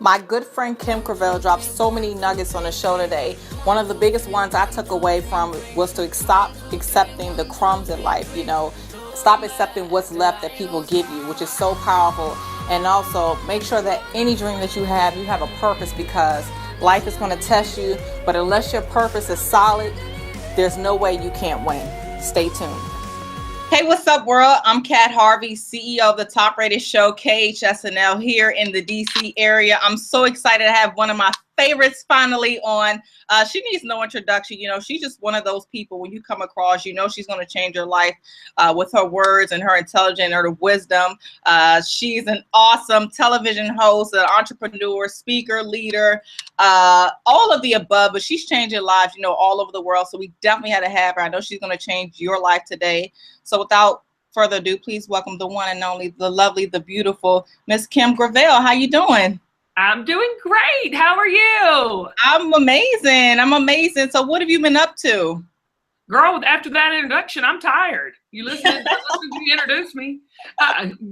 My good friend Kim Cravell dropped so many nuggets on the show today. One of the biggest ones I took away from was to stop accepting the crumbs in life, Stop accepting what's left that people give you, which is so powerful. And also make sure that any dream that you have a purpose, because life is going to test you. But unless your purpose is solid, there's no way you can't win. Stay tuned. Hey, what's up, world? I'm Kat Harvey, CEO of the top rated show, KatHarveySNL, here in the DC area. I'm so excited to have one of my favorites finally on. She needs no introduction. She's just one of those people when you come across, she's going to change your life with her words and her intelligence and her wisdom. She's an awesome television host, an entrepreneur, speaker, leader, all of the above, but she's changing lives, all over the world. So we definitely had to have her. I know she's going to change your life today. So without further ado, please welcome the one and only, the lovely, the beautiful Miss Kim Cravell. How you doing? I'm doing great. How are you? I'm amazing. So what have you been up to? Girl, after that introduction, I'm tired. You listen to you introduce me.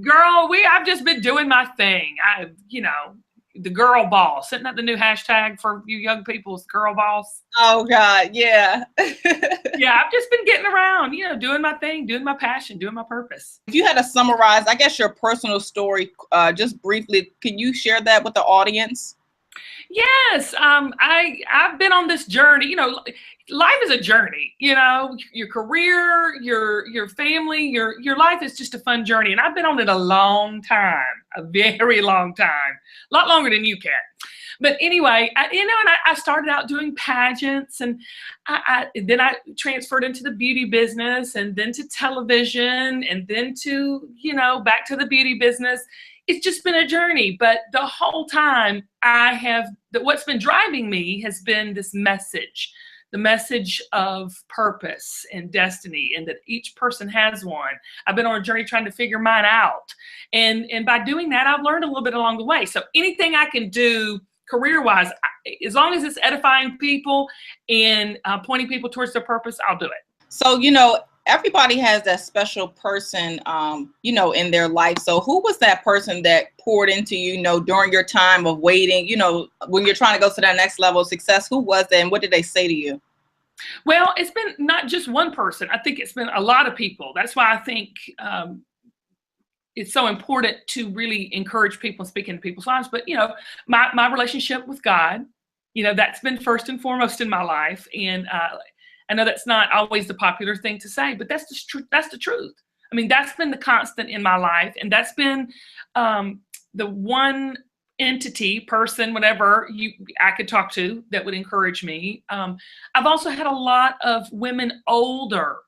Girl, I've just been doing my thing. The girl boss. Isn't that the new hashtag for you young people? Is girl boss? Oh God, yeah. Yeah, I've just been getting around, doing my thing, doing my passion, doing my purpose. If you had to summarize, I guess, your personal story, just briefly, can you share that with the audience? Yes, I've been on this journey. Life is a journey. Your career, your family, your life is just a fun journey, and I've been on it a long time, a very long time, a lot longer than you, Kat. But anyway, I started out doing pageants, and then I transferred into the beauty business, and then to television, and then to back to the beauty business. It's just been a journey, but the whole time what's been driving me has been this message, the message of purpose and destiny, and that each person has one. I've been on a journey trying to figure mine out. And by doing that, I've learned a little bit along the way. So anything I can do career-wise, as long as it's edifying people and pointing people towards their purpose, I'll do it. So, everybody has that special person, in their life. So who was that person that poured into you, during your time of waiting, when you're trying to go to that next level of success? Who was that, and what did they say to you? Well, it's been not just one person. I think it's been a lot of people. That's why I think it's so important to really encourage people and speak into people's lives. But, my relationship with God, that's been first and foremost in my life. And I know that's not always the popular thing to say, but that's the truth. I mean, that's been the constant in my life. And that's been the one entity, person, whatever I could talk to that would encourage me. I've also had a lot of women older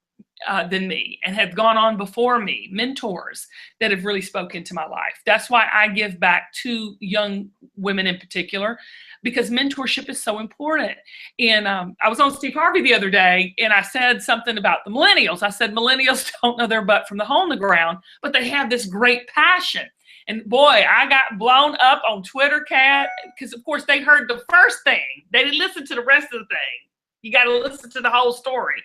than me and have gone on before me, mentors that have really spoken to my life. That's why I give back to young women in particular, because mentorship is so important. And I was on Steve Harvey the other day, and I said something about the millennials. I said, millennials don't know their butt from the hole in the ground, but they have this great passion. And boy, I got blown up on Twitter, Kat, because of course they heard the first thing. They didn't listen to the rest of the thing. You got to listen to the whole story.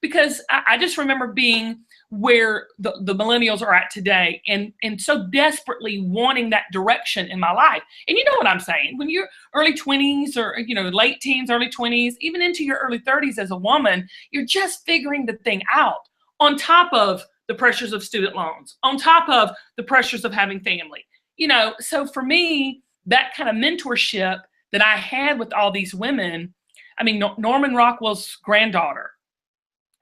Because I just remember being where the millennials are at today, and so desperately wanting that direction in my life. And you know what I'm saying? When you're early 20s or, late teens, early 20s, even into your early 30s as a woman, you're just figuring the thing out on top of the pressures of student loans, on top of the pressures of having family. So for me, that kind of mentorship that I had with all these women, I mean, Norman Rockwell's granddaughter,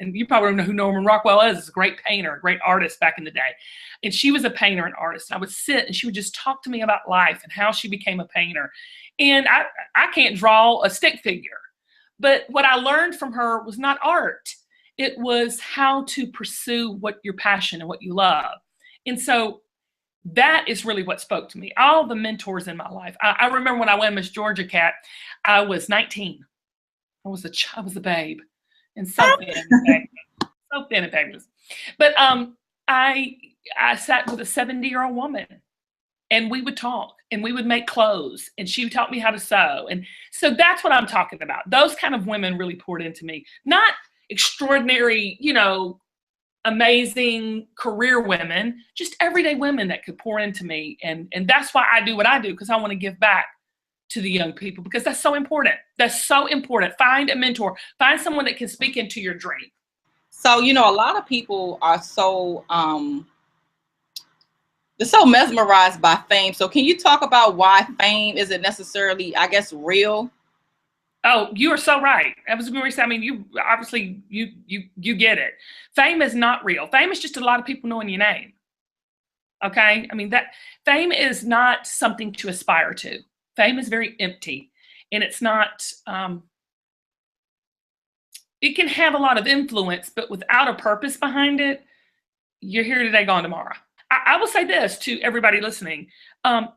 and you probably don't know who Norman Rockwell is. He's a great painter, a great artist back in the day. And she was a painter and artist. And I would sit and she would just talk to me about life and how she became a painter. And I can't draw a stick figure. But what I learned from her was not art. It was how to pursue what your passion and what you love. And so that is really what spoke to me. All the mentors in my life. I remember when I went Miss Georgia, Kat, I was 19. I was a babe. And so thin and fabulous. But I sat with a 70-year-old woman, and we would talk, and we would make clothes, and she taught me how to sew. And so that's what I'm talking about. Those kind of women really poured into me. Not extraordinary, amazing career women, just everyday women that could pour into me. And that's why I do what I do, because I want to give back to the young people, because that's so important. That's so important. Find a mentor, find someone that can speak into your dream. So, you know, a lot of people are so, they're so mesmerized by fame. So can you talk about why fame isn't necessarily, I guess, real? Oh, you are so right. I was going to say, I mean, you obviously, you get it. Fame is not real. Fame is just a lot of people knowing your name. Okay. I mean, that fame is not something to aspire to. Fame is very empty, and it's not, it can have a lot of influence, but without a purpose behind it, you're here today, gone tomorrow. I will say this to everybody listening.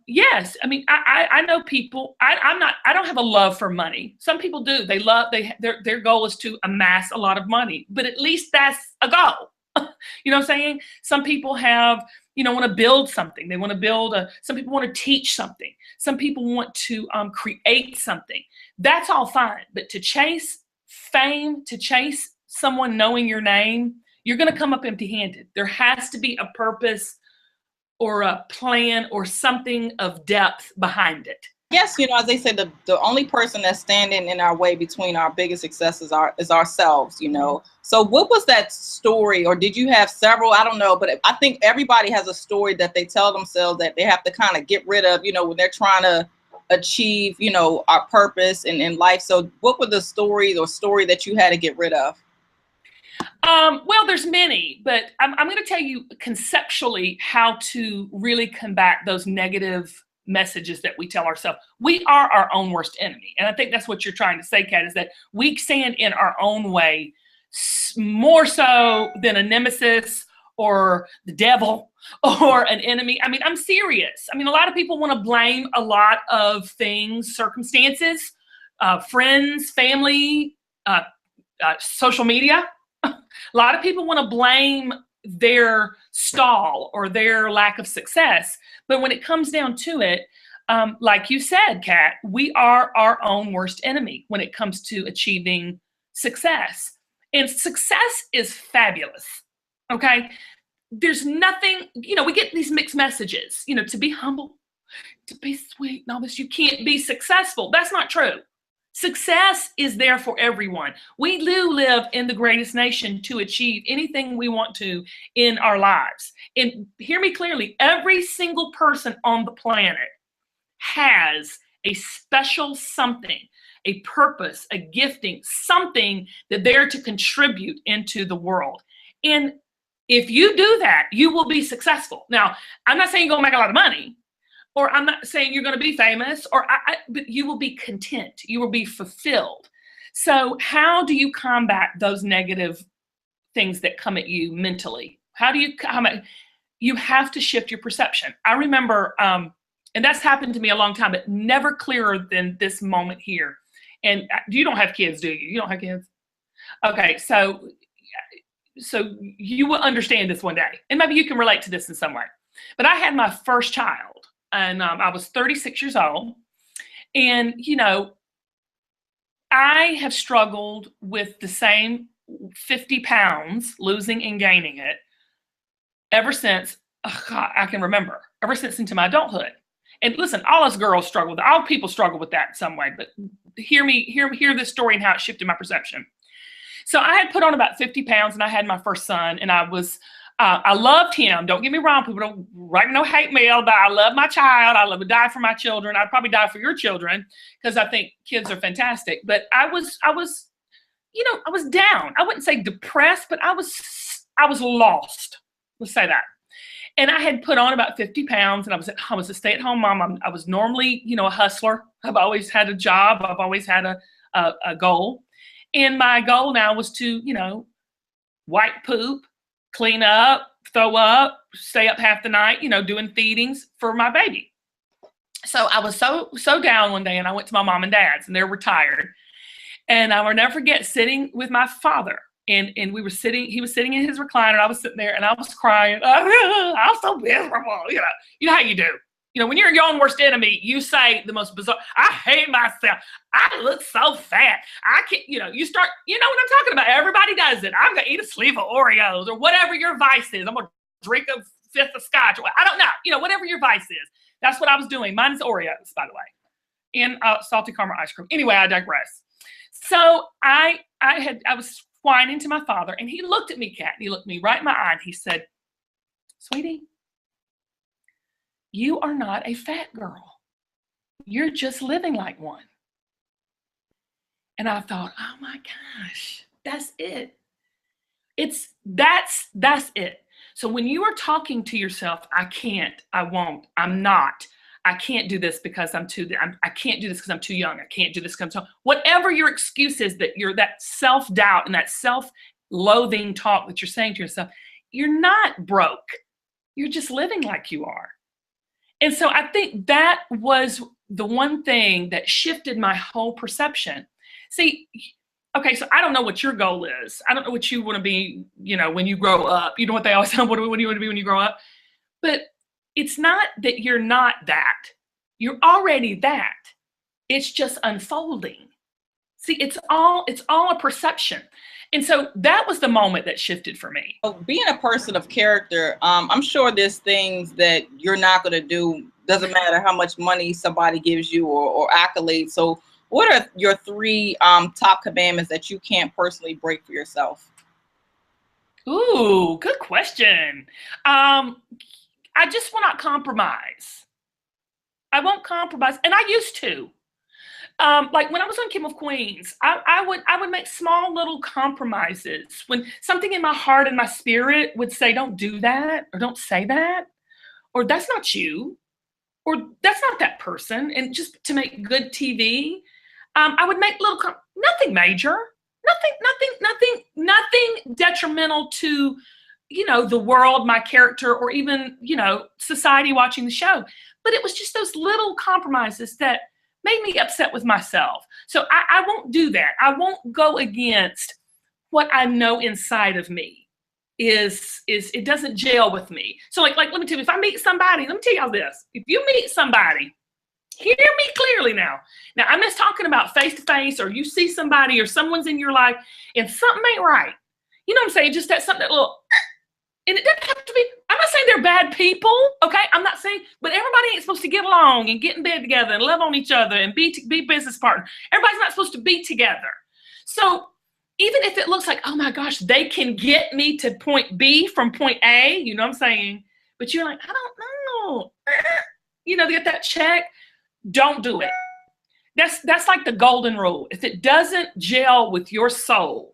Yes, I mean, I know people. I don't have a love for money. Some people do. Their goal is to amass a lot of money, but at least that's a goal. You know what I'm saying? Some people have, want to build something. They want to build some people want to teach something. Some people want to create something. That's all fine. But to chase fame, to chase someone knowing your name, you're going to come up empty-handed. There has to be a purpose or a plan or something of depth behind it. Yes, as they say, the only person that's standing in our way between our biggest successes is ourselves, So what was that story, or did you have several? I don't know, but I think everybody has a story that they tell themselves that they have to kind of get rid of, when they're trying to achieve, our purpose in life. So what were the stories or story that you had to get rid of? Well, there's many, but I'm going to tell you conceptually how to really combat those negative messages that we tell ourselves. We are our own worst enemy. And I think that's what you're trying to say, Kat, is that we stand in our own way more so than a nemesis or the devil or an enemy. I mean, I'm serious. I mean, a lot of people want to blame a lot of things, circumstances, friends, family, social media. A lot of people want to blame their stall or their lack of success. But when it comes down to it, like you said, Kat, we are our own worst enemy when it comes to achieving success. And success is fabulous. Okay. There's nothing, we get these mixed messages, to be humble, to be sweet, and all this. You can't be successful. That's not true. Success is there for everyone. We do live in the greatest nation to achieve anything we want to in our lives. And hear me clearly, every single person on the planet has a special something, a purpose, a gifting, something that they're to contribute into the world. And if you do that, you will be successful. Now, I'm not saying you're going to make a lot of money, or I'm not saying you're going to be famous, but you will be content. You will be fulfilled. So how do you combat those negative things that come at you mentally? How do you combat? You have to shift your perception. I remember, and that's happened to me a long time, but never clearer than this moment here. And you don't have kids, do you? You don't have kids? Okay, so you will understand this one day. And maybe you can relate to this in some way. But I had my first child. And I was 36 years old. And, I have struggled with the same 50 pounds, losing and gaining it, ever since, I can remember, ever since into my adulthood. And listen, all us girls struggle, all people struggle with that in some way. But hear this story and how it shifted my perception. So I had put on about 50 pounds and I had my first son, and I loved him. Don't get me wrong. People don't write no hate mail, but I love my child. I would die for my children. I'd probably die for your children because I think kids are fantastic. But I was down. I wouldn't say depressed, but I was lost. Let's say that. And I had put on about 50 pounds, and I was a stay-at-home mom. I was normally, a hustler. I've always had a job. I've always had a goal. And my goal now was to, wipe poop, clean up, throw up, stay up half the night, doing feedings for my baby. So I was so down one day, and I went to my mom and dad's, and they're retired. And I will never forget sitting with my father, and he was sitting in his recliner, and I was sitting there, and I was crying. I'm so miserable. You know how you do. When you're your own worst enemy, you say the most bizarre, I hate myself. I look so fat. I can't, you start, what I'm talking about. Everybody does it. I'm going to eat a sleeve of Oreos or whatever your vice is. I'm going to drink a fifth of scotch. I don't know, whatever your vice is. That's what I was doing. Mine is Oreos, by the way. and salty caramel ice cream. Anyway, I digress. So I was whining to my father, and he looked at me, Kat, and he looked me right in my eye, and he said, "Sweetie, you are not a fat girl. You're just living like one." And I thought, oh my gosh, that's it. That's it. So when you are talking to yourself, I can't, I won't, I'm not, I can't do this because I can't do this because I'm too young. I can't do this because I'm too, whatever your excuse is, that you're that self-doubt and that self-loathing talk that you're saying to yourself, you're not broke. You're just living like you are. And so I think that was the one thing that shifted my whole perception. See, okay, so I don't know what your goal is. I don't know what you want to be, when you grow up. You know what they always say, what do you want to be when you grow up? But it's not that you're not that. You're already that. It's just unfolding. See, it's all a perception. And so that was the moment that shifted for me. Being a person of character, I'm sure there's things that you're not going to do. Doesn't matter how much money somebody gives you or accolades. So what are your 3 top commandments that you can't personally break for yourself? Ooh, good question. I just will not compromise. I won't compromise. And I used to. Like when I was on King of Queens, I would make small little compromises when something in my heart and my spirit would say, don't do that, or don't say that, or that's not you, or that's not that person. And just to make good TV, I would make nothing major, nothing detrimental to, the world, my character, or even, society watching the show. But it was just those little compromises that made me upset with myself. So I won't do that. I won't go against what I know inside of me is it doesn't gel with me. So like let me tell you, if I meet somebody, let me tell y'all this. If you meet somebody, hear me clearly now. Now, I'm just talking about face-to-face, or you see somebody or someone's in your life and something ain't right. You know what I'm saying? Just that something, that little, and it doesn't have to be, I'm not saying they're bad people, okay? I'm not saying, but everybody ain't supposed to get along and get in bed together and love on each other and be business partners. Everybody's not supposed to be together. So even if it looks like, oh my gosh, they can get me to point B from point A, you know what I'm saying? But you're like, I don't know. They get that check. Don't do it. That's like the golden rule. If it doesn't gel with your soul,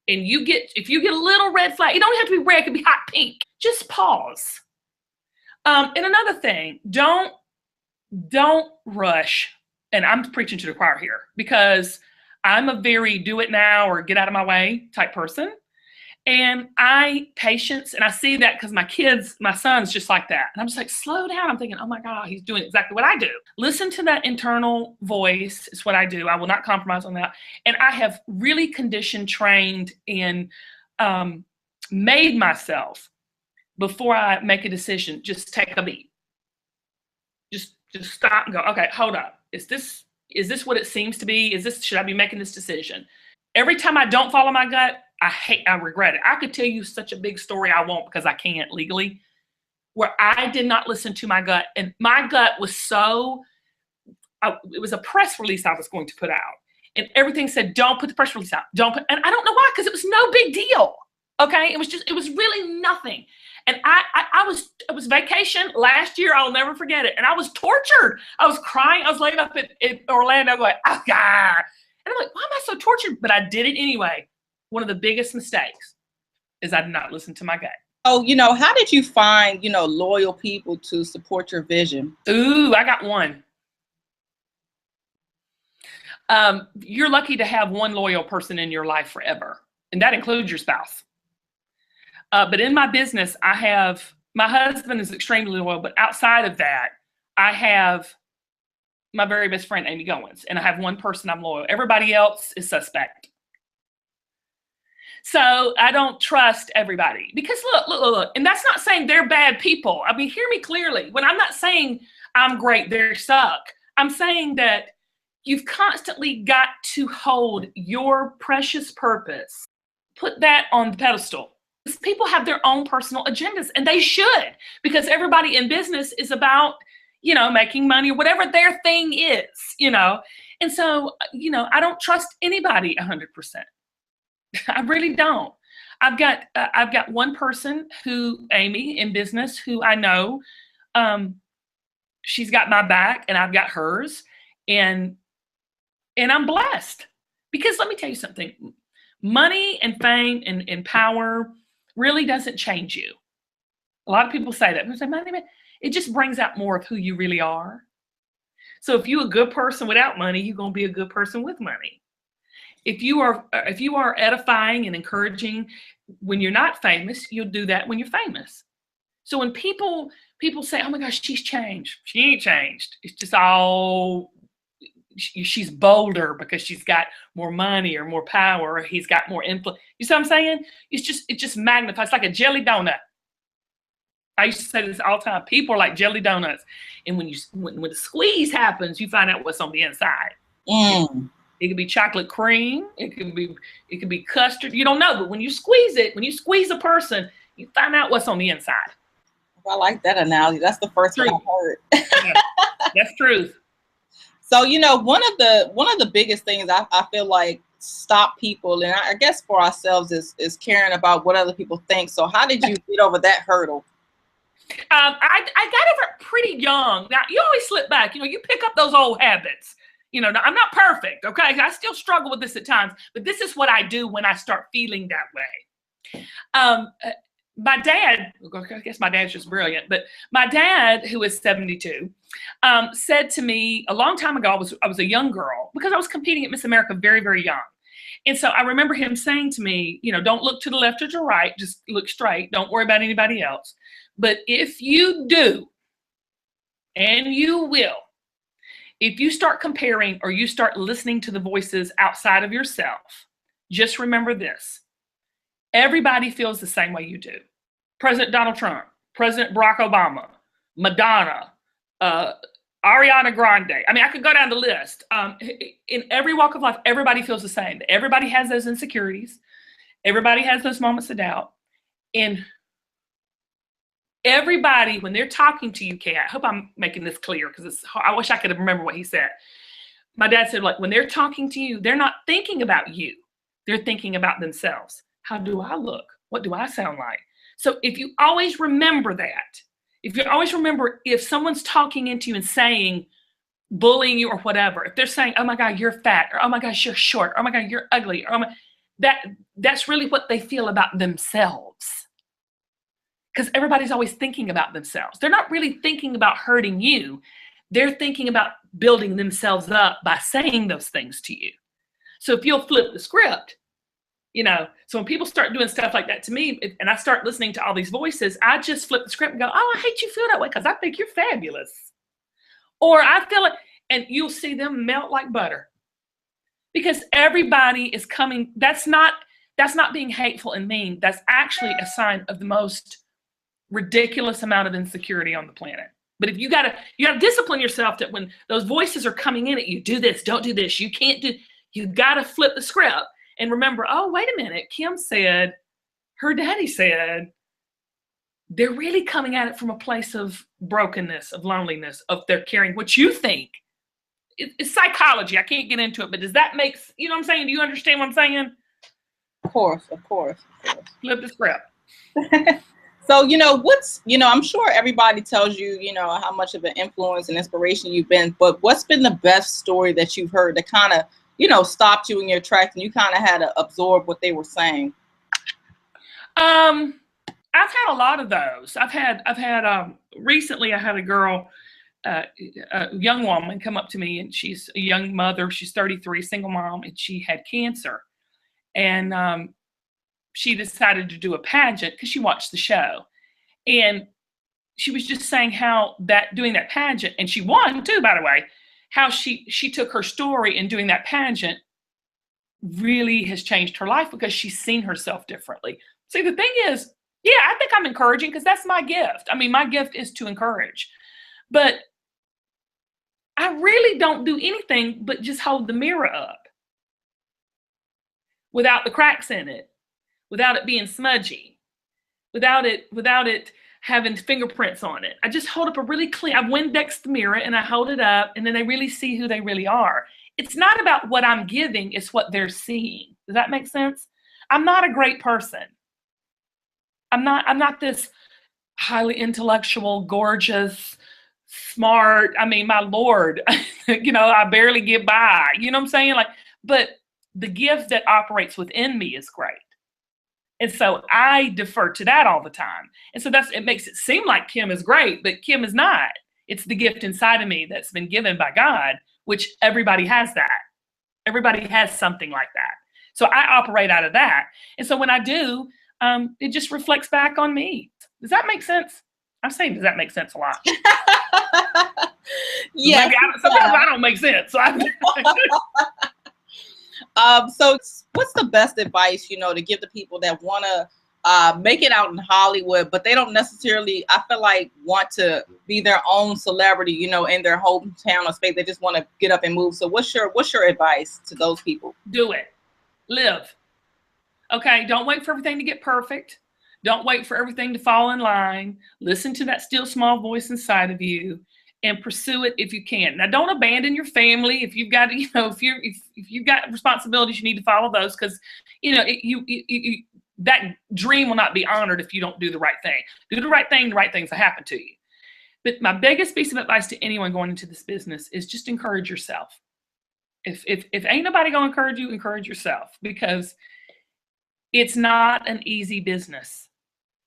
and if you get a little red flag, it don't have to be red, it can be hot pink. Just pause. And another thing, don't rush. And I'm preaching to the choir here because I'm a very do it now or get out of my way type person. And patience, and I see that because my son's just like that. And I'm just like, slow down. I'm thinking, oh my God, he's doing exactly what I do. Listen to that internal voice is what I do. I will not compromise on that. And I have really conditioned, trained, and made myself, before I make a decision, just take a beat. Just stop and go, okay, hold up. Is this what it seems to be? Should I be making this decision? Every time I don't follow my gut, I regret it. I could tell you such a big story, I won't because I can't legally, where I did not listen to my gut. And my gut was it was a press release I was going to put out. And everything said, don't put the press release out. And I don't know why, because it was no big deal. Okay. It was really nothing. And it was vacation last year. I'll never forget it. And I was tortured. I was crying. I was laid up in Orlando going, oh God. And I'm like, why am I so tortured? But I did it anyway. One of the biggest mistakes is I did not listen to my gut. Oh, how did you find, loyal people to support your vision? Ooh, I got one. You're lucky to have one loyal person in your life forever. And that includes your spouse. But in my business, my husband is extremely loyal, but outside of that, I have my very best friend, Amy Goins, and I have one person I'm loyal. Everybody else is suspect. So I don't trust everybody because look, and that's not saying they're bad people. I mean, hear me clearly. When I'm not saying I'm great, they suck. I'm saying that you've constantly got to hold your precious purpose, put that on the pedestal. People have their own personal agendas, and they should, because everybody in business is about, making money or whatever their thing is. And so, I don't trust anybody 100%. I really don't. I've got one person Amy in business, who I know, she's got my back and I've got hers, and I'm blessed, because let me tell you something, money and fame and power really doesn't change you. A lot of people say that. People say, money, it just brings out more of who you really are. So if you're a good person without money, you're going to be a good person with money. If you are edifying and encouraging when you're not famous, you'll do that when you're famous. So when people say, oh my gosh, she's changed. She ain't changed. It's just she's bolder because she's got more money or more power, or he's got more influence. You see what I'm saying? It just magnifies. It's like a jelly donut. I used to say this all the time. People are like jelly donuts. And when the squeeze happens, you find out what's on the inside. It could be chocolate cream. It could be custard. You don't know, but when you squeeze a person, you find out what's on the inside. I like that analogy. That's the first one I've heard. Yeah, that's truth. So, one of the biggest things I feel like stop people, and I guess for ourselves, is caring about what other people think. So how did you get over that hurdle? I got over it pretty young. Now, you always slip back. You pick up those old habits. Now, I'm not perfect, okay? I still struggle with this at times, but this is what I do when I start feeling that way. My dad, I guess my dad's just brilliant, but my dad, who is 72, said to me a long time ago, I was a young girl, because I was competing at Miss America very, very young. And so I remember him saying to me, don't look to the left or to the right, just look straight. Don't worry about anybody else. But if you do, and you will, if you start comparing or you start listening to the voices outside of yourself, just remember this. Everybody feels the same way you do. President Donald Trump, President Barack Obama, Madonna, Ariana Grande. I could go down the list. In every walk of life, everybody feels the same. Everybody has those insecurities. Everybody has those moments of doubt. And everybody, when they're talking to you, Kat, I hope I'm making this clear, because I wish I could remember what he said. My dad said, when they're talking to you, they're not thinking about you. They're thinking about themselves. How do I look? What do I sound like? So if you always remember that, if someone's talking into you and saying, bullying you or whatever, if they're saying, oh my God, you're fat, or oh my gosh, you're short, or oh my God, you're ugly, or that's really what they feel about themselves. Because everybody's always thinking about themselves. They're not really thinking about hurting you. They're thinking about building themselves up by saying those things to you. So if you'll flip the script, so when people start doing stuff like that to me, and I start listening to all these voices, I just flip the script and go, oh, I hate you feel that way because I think you're fabulous. Or I feel it, and you'll see them melt like butter. Because everybody is coming. That's not being hateful and mean. That's actually a sign of the most ridiculous amount of insecurity on the planet. But if you gotta discipline yourself that when those voices are coming in at you, do this, don't do this, you gotta flip the script and remember, oh, wait a minute, Kim said, her daddy said, they're really coming at it from a place of brokenness, of loneliness, of they're caring what you think. It's psychology. I can't get into it, but does that make, you know what I'm saying? Do you understand what I'm saying? Of course. Flip the script. So, I'm sure everybody tells you, how much of an influence and inspiration you've been, but what's been the best story that you've heard that kind of, stopped you in your tracks and you kind of had to absorb what they were saying? I've had a lot of those. I've had recently I had a girl, a young woman come up to me, and she's a young mother. She's 33, single mom, and she had cancer. And she decided to do a pageant because she watched the show. And she was just saying how doing that pageant, and she won too, by the way, how she took her story and doing that pageant really has changed her life because she's seen herself differently. See, the thing is, yeah, I think I'm encouraging because that's my gift. My gift is to encourage. But I really don't do anything but just hold the mirror up without the cracks in it, without it being smudgy, without it having fingerprints on it. I just hold up a really clean, I Windex the mirror and I hold it up, and then they really see who they really are. It's not about what I'm giving, it's what they're seeing. Does that make sense? I'm not a great person. I'm not this highly intellectual, gorgeous, smart. I mean, my Lord, I barely get by. You know what I'm saying? Like, but the gift that operates within me is great. And so I defer to that all the time. And so it makes it seem like Kim is great, but Kim is not. It's the gift inside of me that's been given by God, which everybody has that. Everybody has something like that. So I operate out of that. And so when I do, it just reflects back on me. Does that make sense? I'm saying, does that make sense a lot? Yes. Sometimes I don't make sense. So so what's the best advice, to give the people that want to make it out in Hollywood, but they don't necessarily, I feel like, want to be their own celebrity, in their hometown or space. They just want to get up and move. So what's your advice to those people? Do it. Live. Okay. Don't wait for everything to get perfect. Don't wait for everything to fall in line. Listen to that still small voice inside of you and pursue it if you can. Now, don't abandon your family. If you've got, if you've got responsibilities, you need to follow those, because, that dream will not be honored if you don't do the right thing. Do the right thing. The right things will happen to you. But my biggest piece of advice to anyone going into this business is just encourage yourself. If ain't nobody gonna encourage you, encourage yourself, because it's not an easy business,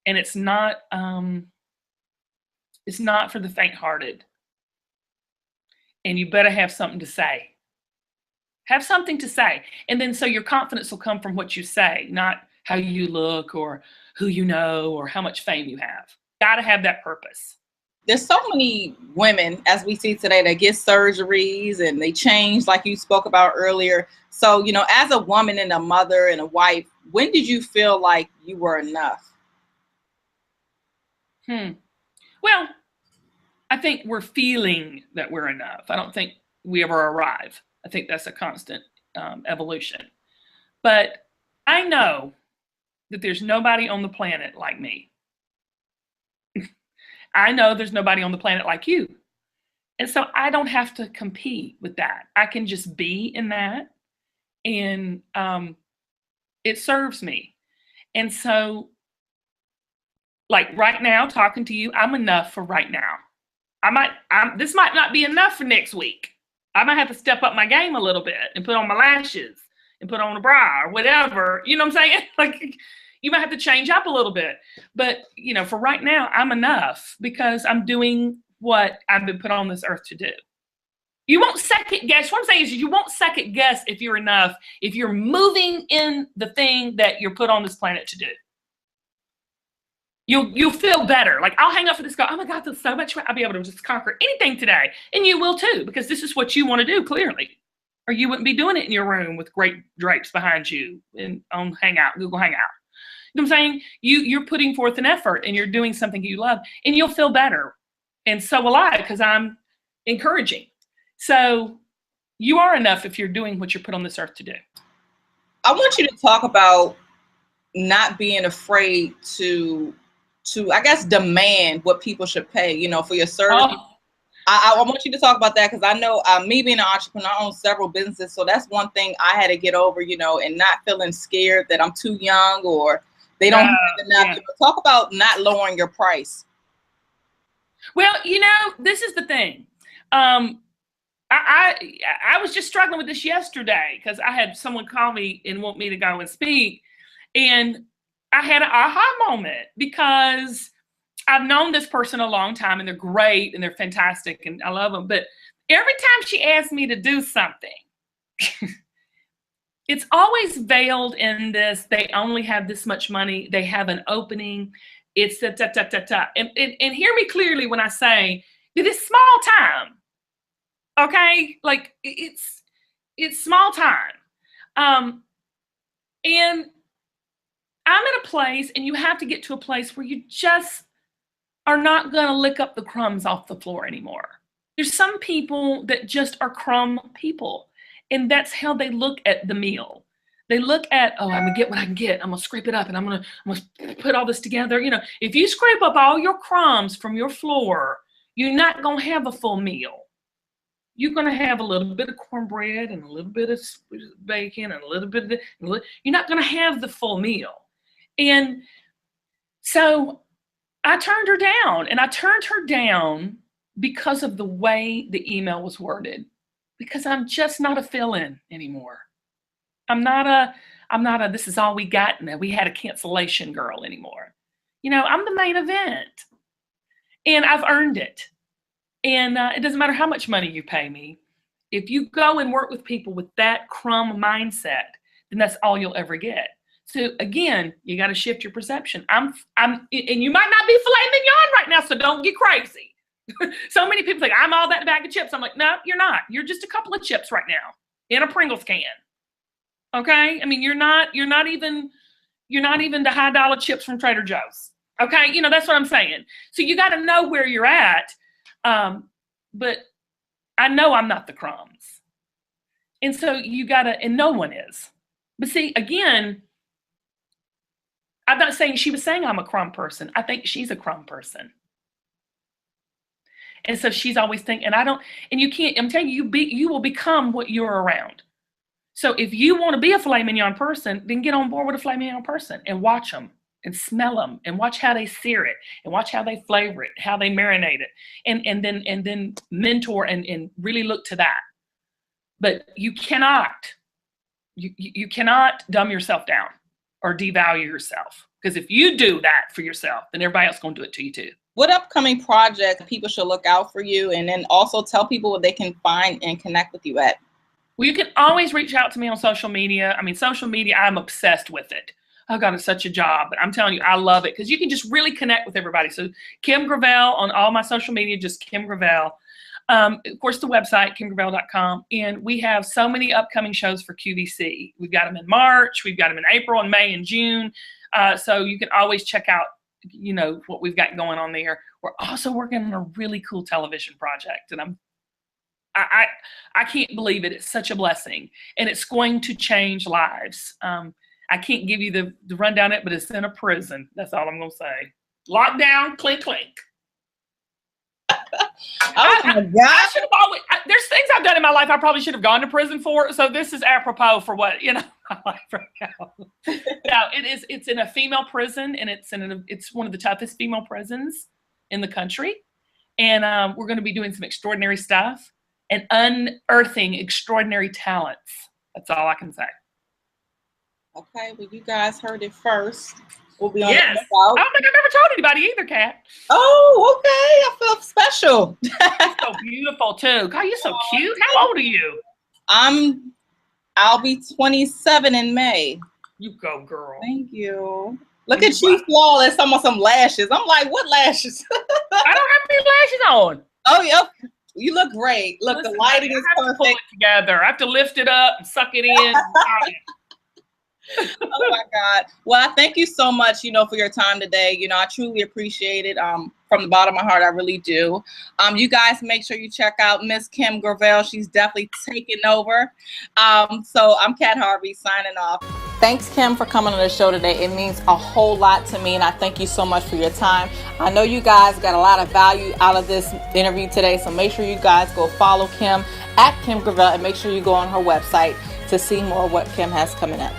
and it's not for the faint-hearted. And you better have something to say. Have something to say. And then so your confidence will come from what you say, not how you look or who you know or how much fame you have. Got to have that purpose. There's so many women, as we see today, that get surgeries and they change, like you spoke about earlier. So, as a woman and a mother and a wife, when did you feel like you were enough? Well, I think we're feeling that we're enough. I don't think we ever arrive. I think that's a constant evolution. But I know that there's nobody on the planet like me. I know there's nobody on the planet like you. And so I don't have to compete with that. I can just be in that, and it serves me. And so, like right now, talking to you, I'm enough for right now. This might not be enough for next week. I might have to step up my game a little bit and put on my lashes and put on a bra or whatever. You know what I'm saying? Like, you might have to change up a little bit. But, for right now, I'm enough because I'm doing what I've been put on this earth to do. You won't second guess. What I'm saying is you won't second guess if you're enough, if you're moving in the thing that you're put on this planet to do. You'll feel better. Like, I'll hang up for this guy. Oh my God, there's so much. I'll be able to just conquer anything today. And you will too, because this is what you want to do, clearly. Or you wouldn't be doing it in your room with great drapes behind you and on Google Hangout. You know what I'm saying? You're putting forth an effort and you're doing something you love, and you'll feel better. And so will I, because I'm encouraging. So you are enough if you're doing what you're put on this earth to do. I want you to talk about not being afraid to I guess, demand what people should pay, for your service. Oh. I want you to talk about that, because I know me being an entrepreneur, I own several businesses. So that's one thing I had to get over, and not feeling scared that I'm too young or they don't have enough. Yeah. Talk about not lowering your price. Well, this is the thing. I was just struggling with this yesterday, because I had someone call me and want me to go and speak. And I had an aha moment, because I've known this person a long time, and they're great and they're fantastic and I love them. But every time she asks me to do something, it's always veiled in this: they only have this much money, they have an opening, it's ta. And hear me clearly when I say that it's small time. Okay? Like, it's small time. And I'm in a place, and you have to get to a place where you just are not going to lick up the crumbs off the floor anymore. There's some people that just are crumb people, and that's how they look at the meal. They look at, oh, I'm gonna get what I can get. I'm gonna scrape it up and I'm gonna put all this together. You know, if you scrape up all your crumbs from your floor, you're not gonna have a full meal. You're gonna have a little bit of cornbread and a little bit of bacon and a little bit of you're not gonna have the full meal. And so I turned her down, and I turned her down because of the way the email was worded, because I'm just not a fill-in anymore. I'm not a this is all we got and we had a cancellation girl anymore. You know, I'm the main event, and I've earned it. And it doesn't matter how much money you pay me. If you go and work with people with that crumb mindset, then that's all you'll ever get. So again, you got to shift your perception. And you might not be filet mignon right now, so don't get crazy. So many people think I'm all that bag of chips. I'm like, no, you're not. You're just a couple of chips right now in a Pringles can. Okay, I mean, you're not even the high dollar chips from Trader Joe's. Okay, you know, that's what I'm saying. So you got to know where you're at. But I know I'm not the crumbs. And so you got to, and no one is. But see, again, I'm not saying she was saying I'm a crumb person. I think she's a crumb person. And so she's always thinking, and you can't, I'm telling you, you will become what you're around. So if you want to be a filet mignon person, then get on board with a filet mignon person and watch them and smell them and watch how they sear it and watch how they flavor it, how they marinate it, and then mentor and really look to that. But you cannot dumb yourself down or devalue yourself, because if you do that for yourself, then everybody else is going to do it to you too. What upcoming projects people should look out for you, and then also tell people what they can find and connect with you at? Well, you can always reach out to me on social media. I mean, social media, I'm obsessed with it. Oh God, it's such a job, but I'm telling you, I love it because you can just really connect with everybody. So Kim Gravel on all my social media, just Kim Gravel. Of course, the website, kimgravel.com. And we have so many upcoming shows for QVC. We've got them in March, we've got them in April and May and June. So you can always check out, you know, what we've got going on there. We're also working on a really cool television project, and I can't believe it. It's such a blessing, and it's going to change lives. I can't give you the rundown it, but it's in a prison. That's all I'm going to say. Lockdown, clink, clink. Oh my God. There's things I've done in my life I probably should have gone to prison for. So this is apropos for what, you know, my life right now. No, it's in a female prison, and it's one of the toughest female prisons in the country. And we're going to be doing some extraordinary stuff and unearthing extraordinary talents. That's all I can say. Okay, well, you guys heard it first. We'll be on Yes. I don't think I've ever told anybody either, Kat. Oh, okay. I feel special. You're so beautiful too. God, you're so cute. How old are you? I'll be 27 in May. You go, girl. Thank you. Look at you, flawless. Almost some lashes. I'm like, what lashes? I don't have any lashes on. Oh, yep. You look great. Look, listen, the lighting is perfect. I have to pull it together. I have to lift it up and suck it in. Oh my God. Well, I thank you so much, you know, for your time today. You know, I truly appreciate it. From the bottom of my heart, I really do. You guys make sure you check out Miss Kim Gravel. She's definitely taking over. So I'm Kat Harvey signing off. Thanks, Kim, for coming on the show today. It means a whole lot to me, and I thank you so much for your time. I know you guys got a lot of value out of this interview today, so make sure you guys go follow Kim at Kim Gravel, and make sure you go on her website to see more of what Kim has coming up.